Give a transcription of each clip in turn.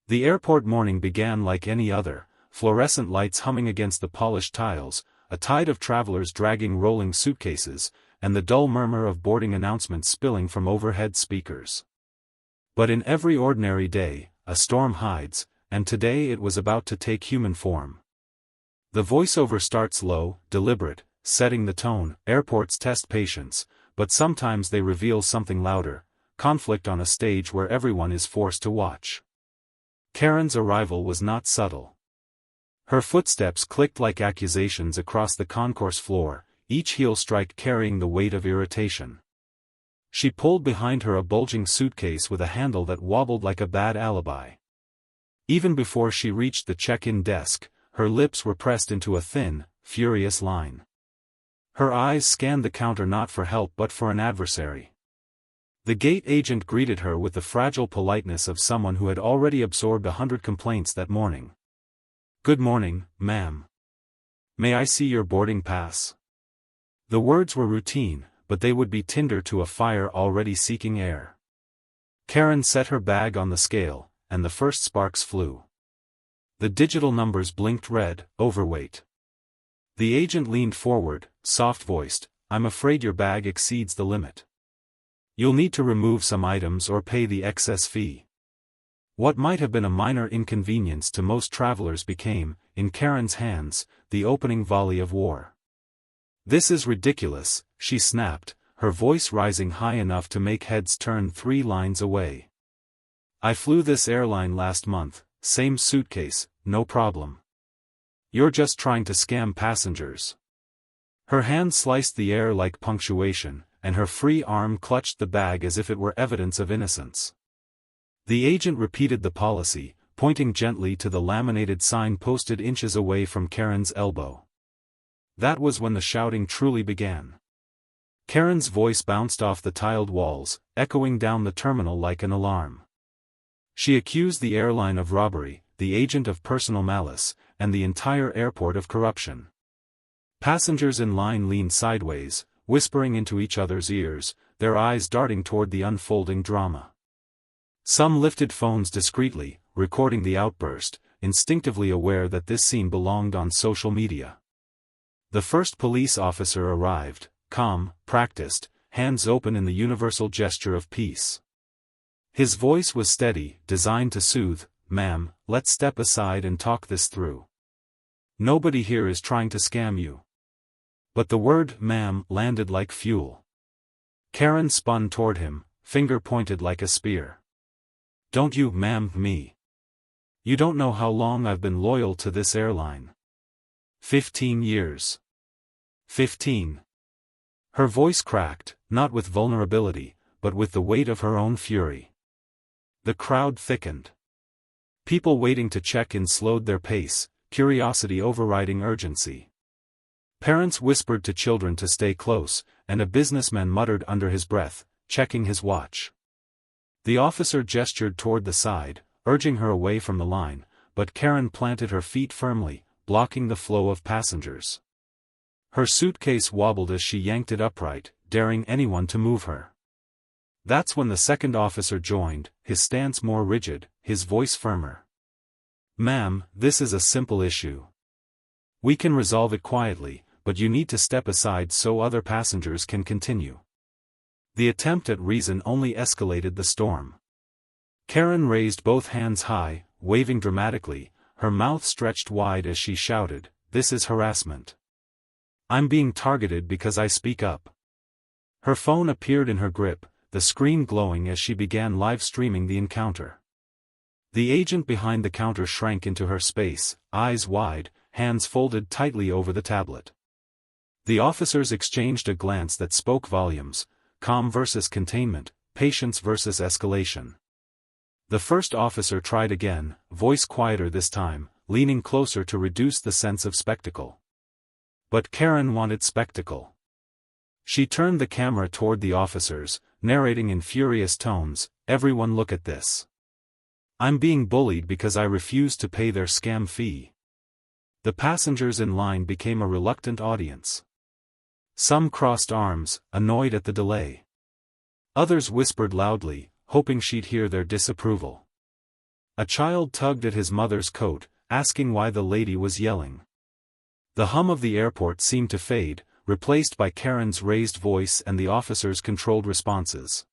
The airport morning began like any other, fluorescent lights humming against the polished tiles, a tide of travelers dragging rolling suitcases, and the dull murmur of boarding announcements spilling from overhead speakers. But in every ordinary day, a storm hides, and today it was about to take human form. The voiceover starts low, deliberate, setting the tone. Airports test patience, but sometimes they reveal something louder: conflict on a stage where everyone is forced to watch. Karen's arrival was not subtle. Her footsteps clicked like accusations across the concourse floor, each heel strike carrying the weight of irritation. She pulled behind her a bulging suitcase with a handle that wobbled like a bad alibi. Even before she reached the check-in desk, her lips were pressed into a thin, furious line. Her eyes scanned the counter not for help but for an adversary. The gate agent greeted her with the fragile politeness of someone who had already absorbed 100 complaints that morning. "Good morning, ma'am. May I see your boarding pass?" The words were routine, but they would be tinder to a fire already seeking air. Karen set her bag on the scale, and the first sparks flew. The digital numbers blinked red: overweight. The agent leaned forward, soft-voiced, "I'm afraid your bag exceeds the limit. You'll need to remove some items or pay the excess fee." What might have been a minor inconvenience to most travelers became, in Karen's hands, the opening volley of war. "This is ridiculous," she snapped, her voice rising high enough to make heads turn 3 lines away. "I flew this airline last month, same suitcase, no problem. You're just trying to scam passengers." Her hand sliced the air like punctuation, and her free arm clutched the bag as if it were evidence of innocence. The agent repeated the policy, pointing gently to the laminated sign posted inches away from Karen's elbow. That was when the shouting truly began. Karen's voice bounced off the tiled walls, echoing down the terminal like an alarm. She accused the airline of robbery, the agent of personal malice, and the entire airport of corruption. Passengers in line leaned sideways, whispering into each other's ears, their eyes darting toward the unfolding drama. Some lifted phones discreetly, recording the outburst, instinctively aware that this scene belonged on social media. The first police officer arrived, calm, practiced, hands open in the universal gesture of peace. His voice was steady, designed to soothe. "Ma'am, let's step aside and talk this through. Nobody here is trying to scam you." But the word "ma'am" landed like fuel. Karen spun toward him, finger pointed like a spear. "Don't you ma'am me. You don't know how long I've been loyal to this airline. 15 years. 15. Her voice cracked, not with vulnerability, but with the weight of her own fury. The crowd thickened. People waiting to check in slowed their pace, curiosity overriding urgency. Parents whispered to children to stay close, and a businessman muttered under his breath, checking his watch. The officer gestured toward the side, urging her away from the line, but Karen planted her feet firmly, blocking the flow of passengers. Her suitcase wobbled as she yanked it upright, daring anyone to move her. That's when the second officer joined, his stance more rigid, his voice firmer. "Ma'am, this is a simple issue. We can resolve it quietly, but you need to step aside so other passengers can continue." The attempt at reason only escalated the storm. Karen raised both hands high, waving dramatically, her mouth stretched wide as she shouted, "This is harassment. I'm being targeted because I speak up." Her phone appeared in her grip, the screen glowing as she began live streaming the encounter. The agent behind the counter shrank into her space, eyes wide, hands folded tightly over the tablet. The officers exchanged a glance that spoke volumes: calm versus containment, patience versus escalation. The first officer tried again, voice quieter this time, leaning closer to reduce the sense of spectacle. But Karen wanted spectacle. She turned the camera toward the officers, narrating in furious tones, "Everyone look at this. I'm being bullied because I refuse to pay their scam fee." The passengers in line became a reluctant audience. Some crossed arms, annoyed at the delay. Others whispered loudly, hoping she'd hear their disapproval. A child tugged at his mother's coat, asking why the lady was yelling. The hum of the airport seemed to fade, replaced by Karen's raised voice and the officer's controlled responses.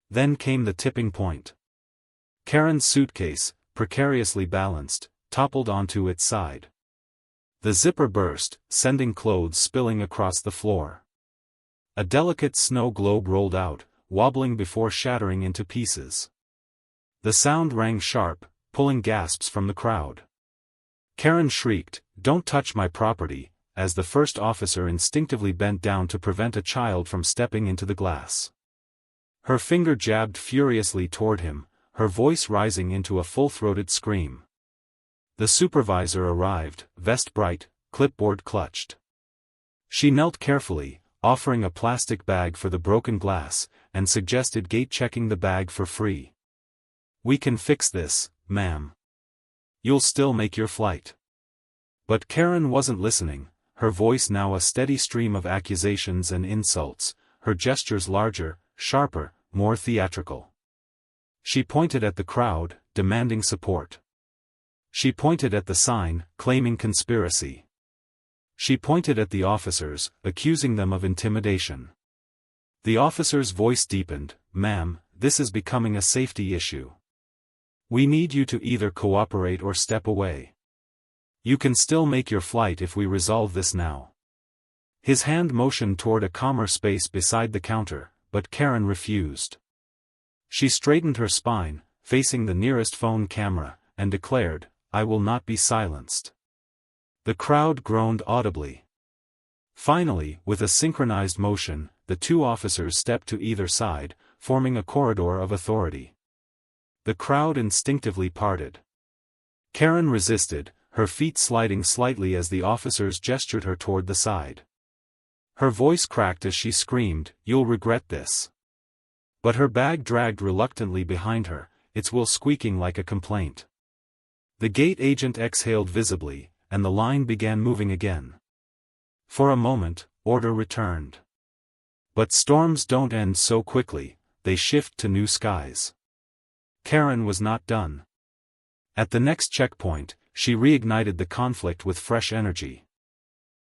Then came the tipping point. Karen's suitcase, precariously balanced, toppled onto its side. The zipper burst, sending clothes spilling across the floor. A delicate snow globe rolled out, wobbling before shattering into pieces. The sound rang sharp, pulling gasps from the crowd. Karen shrieked, "Don't touch my property," as the first officer instinctively bent down to prevent a child from stepping into the glass. Her finger jabbed furiously toward him, her voice rising into a full-throated scream. The supervisor arrived, vest bright, clipboard clutched. She knelt carefully, offering a plastic bag for the broken glass, and suggested gate-checking the bag for free. "We can fix this, ma'am. You'll still make your flight." But Karen wasn't listening, her voice now a steady stream of accusations and insults, her gestures larger, sharper, more theatrical. She pointed at the crowd, demanding support. She pointed at the sign, claiming conspiracy. She pointed at the officers, accusing them of intimidation. The officer's voice deepened, "Ma'am, this is becoming a safety issue. We need you to either cooperate or step away. You can still make your flight if we resolve this now." His hand motioned toward a calmer space beside the counter, but Karen refused. She straightened her spine, facing the nearest phone camera, and declared, "I will not be silenced." The crowd groaned audibly. Finally, with a synchronized motion, the two officers stepped to either side, forming a corridor of authority. The crowd instinctively parted. Karen resisted, her feet sliding slightly as the officers gestured her toward the side. Her voice cracked as she screamed, "You'll regret this." But her bag dragged reluctantly behind her, its wheel squeaking like a complaint. The gate agent exhaled visibly, and the line began moving again. For a moment, order returned. But storms don't end so quickly, they shift to new skies. Karen was not done. At the next checkpoint, she reignited the conflict with fresh energy.